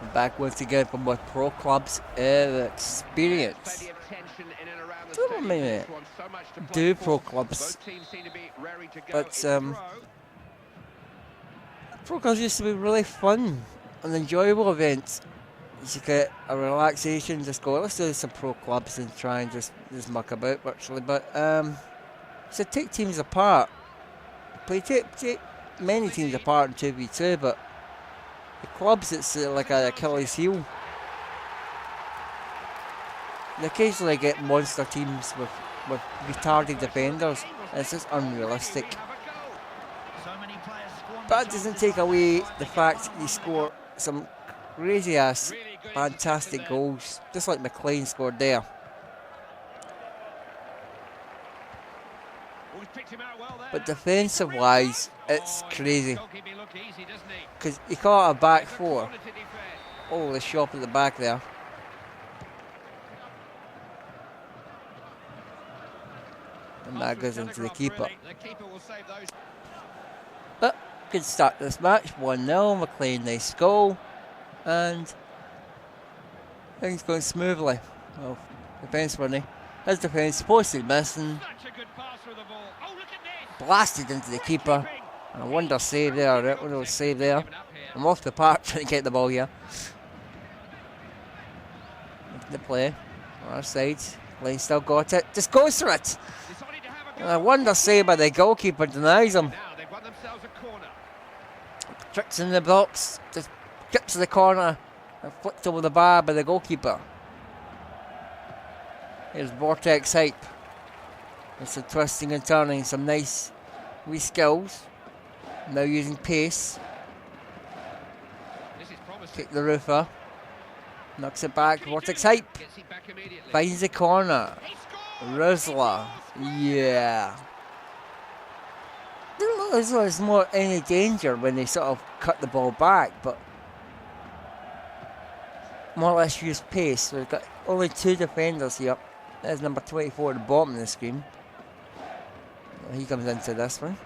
I'm back once again from what pro clubs experience. Tell me a minute. Do pro clubs, but pro clubs used to be really fun and enjoyable events. You get a relaxation, just go, let's do some pro clubs and try and just muck about virtually. But so take teams apart. Take many teams apart in 2v2, but the clubs, it's like an Achilles heel. They occasionally get monster teams with retarded defenders, and it's just unrealistic. But it doesn't take away the fact that you score some crazy ass, fantastic goals, just like McLean scored there. But defensive wise, it's crazy. Because he caught a back four. Oh, the shot at the back there. And that goes into the keeper. But good start to this match. 1-0. McLean, nice goal. And things going smoothly. Well, defence running. His defence supposed to be missing. Blasted into the keeper. And a wonder save there. A wonder save there. I'm off the park trying to get the ball here. The play. On our side. Lane still got it. Just goes for it. And a wonder save by the goalkeeper, denies him. Tricks in the box. Just gets to the corner. And flicked over the bar by the goalkeeper. Here's Vortex Hype. With some twisting and turning. Some nice wee skills. Now using pace. Kick the roofer. Knocks it back. Vortex Hype. Finds the corner. Rizzler. Yeah. Didn't look as though there's more any danger when they sort of cut the ball back, but more or less use pace. We've got only two defenders here. There's number 24 at the bottom of the screen. He comes into this one.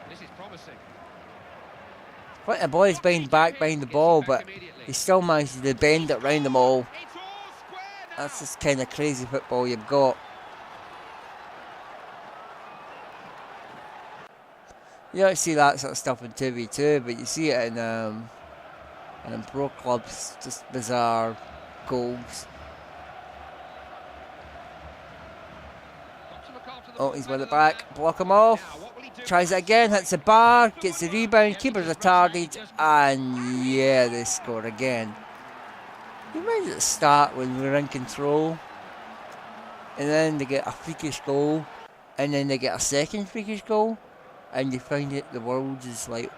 This is promising. Quite a boy's behind the ball, but he still manages to bend it round them all. That's just kind of crazy football you've got. You don't see that sort of stuff in 2v2, but you see it in pro clubs. Just bizarre goals. Oh, he's with it back. Block him off. Tries it again. Hits the bar. Gets the rebound. Keeper's retarded. And yeah, they score again. You remember at the start when we were in control, and then they get a freakish goal, and then they get a second freakish goal, and you find that the world is like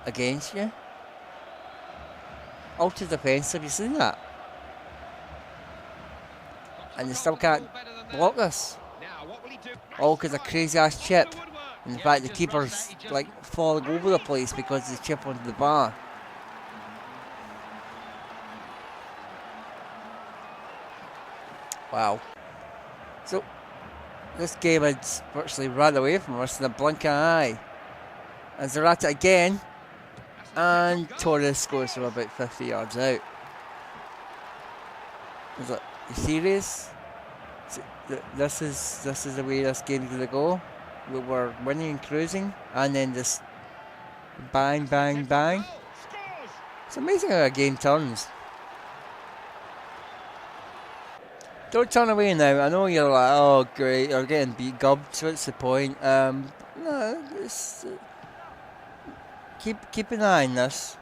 against you. Ultra defensive, you seen that? And they still can't block this. All because of crazy ass chip. And in fact the keeper's like falling over the place because of the chip onto the bar. Wow. So, this game had virtually run away from us in a blink of an eye. As they're at it again, and Torres scores from about 50 yards out. Is it, you serious? This is the way this game's going to go. We were winning and cruising, and then just bang, bang, bang. It's amazing how a game turns. Don't turn away now. I know you're like, oh great, you're getting beat gubbed, so what's the point? No, just keep an eye on this.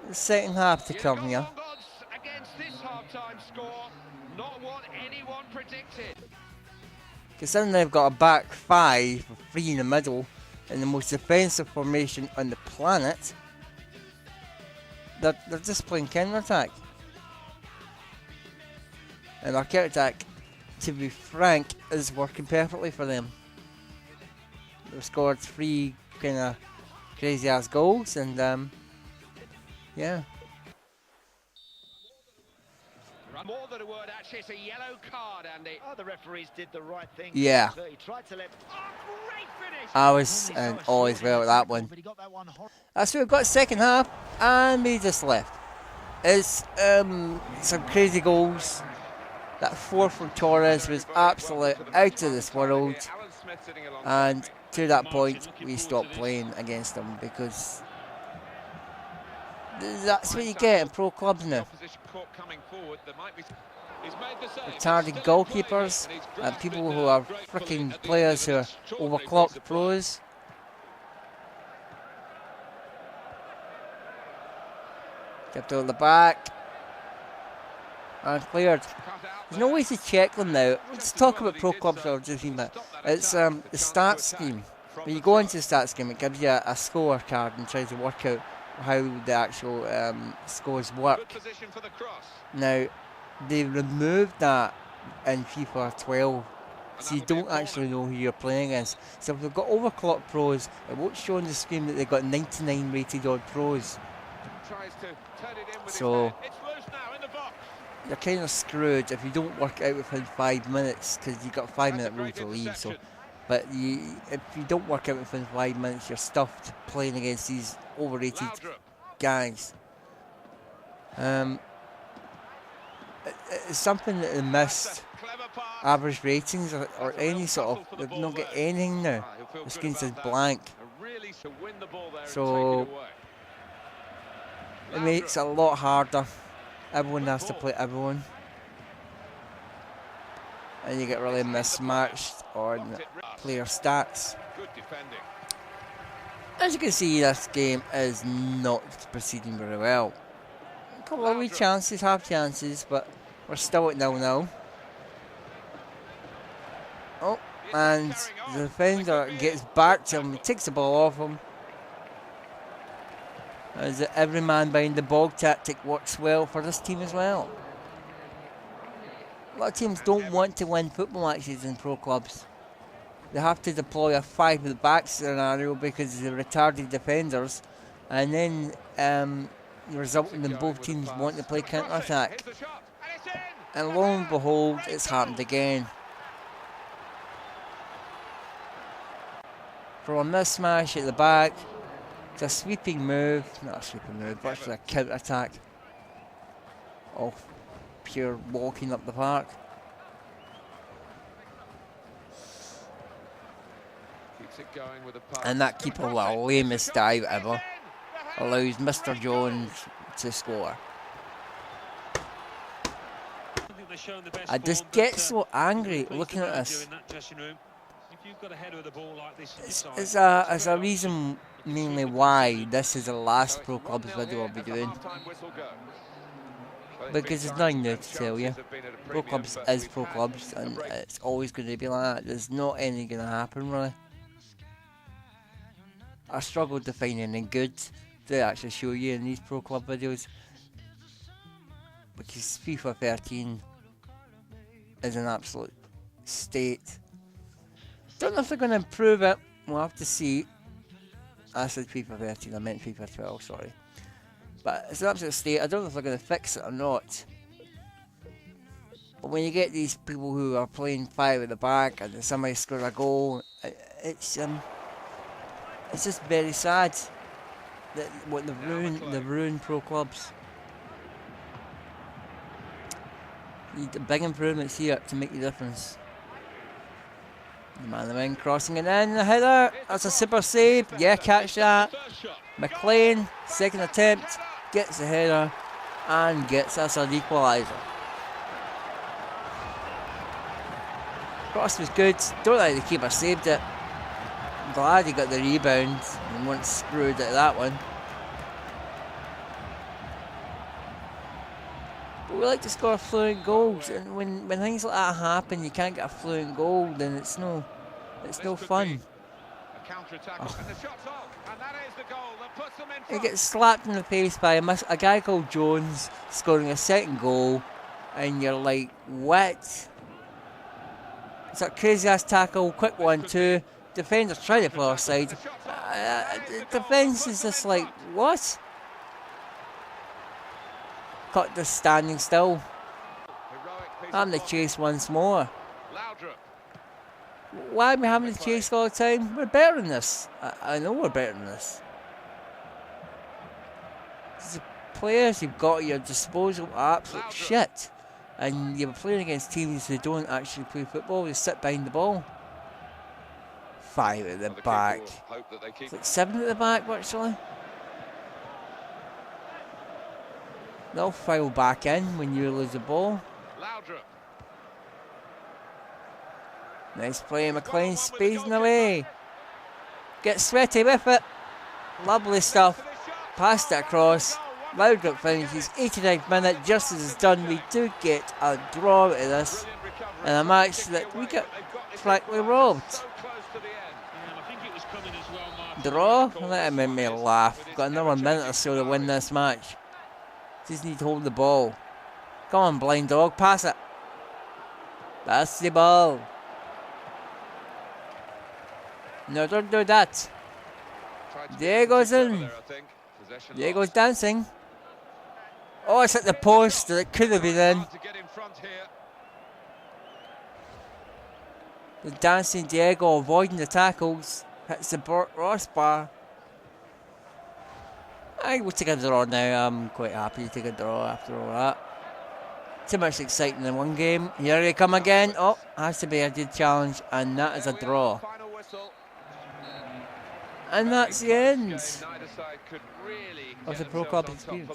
The second half to come here. Against this half-time score, not what anyone predicted. Because then they've got a back five, three in the middle, in the most defensive formation on the planet. They're just playing counter-attack. And our counter-attack, to be frank, is working perfectly for them. They've scored 3 kind of crazy-ass goals, and yeah. More than a word, actually, it's a yellow card, Andy. Oh, the referees did the right thing. Yeah. He tried to let... I was always well with that one. That's what we've got second half. And we just left. It's some crazy goals. That 4 from Torres was absolutely out of this world. And to that point, we stopped playing against them because that's what you get in pro clubs now. Retarded goalkeepers and people who are freaking players who are overclocked pros. Kept out the back. And cleared. There's no way to check them now. Let's talk about pro clubs or just about. It's the stats scheme. When you go into the stats scheme, it gives you a score card and tries to work out how the actual scores work. Now, they removed that in FIFA12, so you don't actually know who you're playing against. So if they've got overclocked pros, it won't show on the screen that they've got 99 rated odd pros. So you're kind of screwed if you don't work out within 5 minutes, because you've got a 5-minute rule to leave. So, but if you don't work out within 5 minutes, you're stuffed playing against these overrated guys. It's something that they missed. Average ratings or any sort of, they've not got anything now. The screen says blank. So it makes it a lot harder. Everyone has to play everyone. And you get really mismatched on player stats. As you can see, this game is not proceeding very well. A couple of wee chances, half chances, but we're still at 0-0. Oh, and the defender gets back to him, takes the ball off him. As every man behind the ball tactic works well for this team as well. A lot of teams don't want to win football matches in pro clubs. They have to deploy a 5 at the back scenario because of the retarded defenders, and then resulting in both teams wanting to play counter-attack. And lo and behold, it's happened again. From this smash at the back, it's a sweeping move, not a sweeping move, but it's a counter-attack of pure walking up the park. And that keeper with the lamest dive ever allows Mr. Jones to score. I just get so angry looking at this. It's a reason mainly why this is the last Pro Clubs video I'll be doing. Because there's nothing new to tell you. Pro Clubs is Pro Clubs, and it's always going to be like that. There's not anything going to happen really. I struggled to find anything good to actually show you in these Pro Club videos, because FIFA 13 is an absolute state. Don't know if they're going to improve it, we'll have to see. I said FIFA 13, I meant FIFA 12, sorry. But it's an absolute state, I don't know if they're going to fix it or not. But when you get these people who are playing 5 at the back and then somebody scores a goal, it's just very sad that what they've ruined pro clubs. You need big improvements here to make the difference. The man in the wing crossing it in, the header, that's a super save, yeah, catch that. McLean, second attempt, gets the header and gets us an equaliser. Cross was good, don't think the keeper saved it. I'm glad he got the rebound and wasn't screwed at that one. But we like to score fluent goals, and when things like that happen, you can't get a fluent goal, then it's no fun. Oh. He gets slapped in the face by a guy called Jones, scoring a second goal, and you're like, what? It's that crazy ass tackle, quick 1-2. Defenders try to play offside. Defence is just like, what? Caught this standing still. Having to chase once more. Why are we having to chase all the time? We're better than this. I know we're better than this. The players you've got at your disposal are absolute shit. And you're playing against teams who don't actually play football, they sit behind the ball. 5 at the back. It's like 7 at the back, virtually. They'll file back in when you lose the ball. Nice play, McLean, spacing away. Get sweaty with it. Lovely stuff. Passed it across. Loudrup finishes 89th minute. Just as it's done, we do get a draw out of this in a match that we get frankly robbed. Draw? That made me laugh. Got another minute or so to win this match. Just need to hold the ball. Come on, blind dog, pass it. That's the ball. No, don't do that. Diego's in. Diego's dancing. Oh, it's at the post. It could have been in. The dancing Diego avoiding the tackles. Hits the crossbar. I will take a draw now. I'm quite happy to take a draw after all that. Too much exciting in one game. Here they come again. Oh, has to be a good challenge, and that is a draw. And that's the end of the Pro Club experience.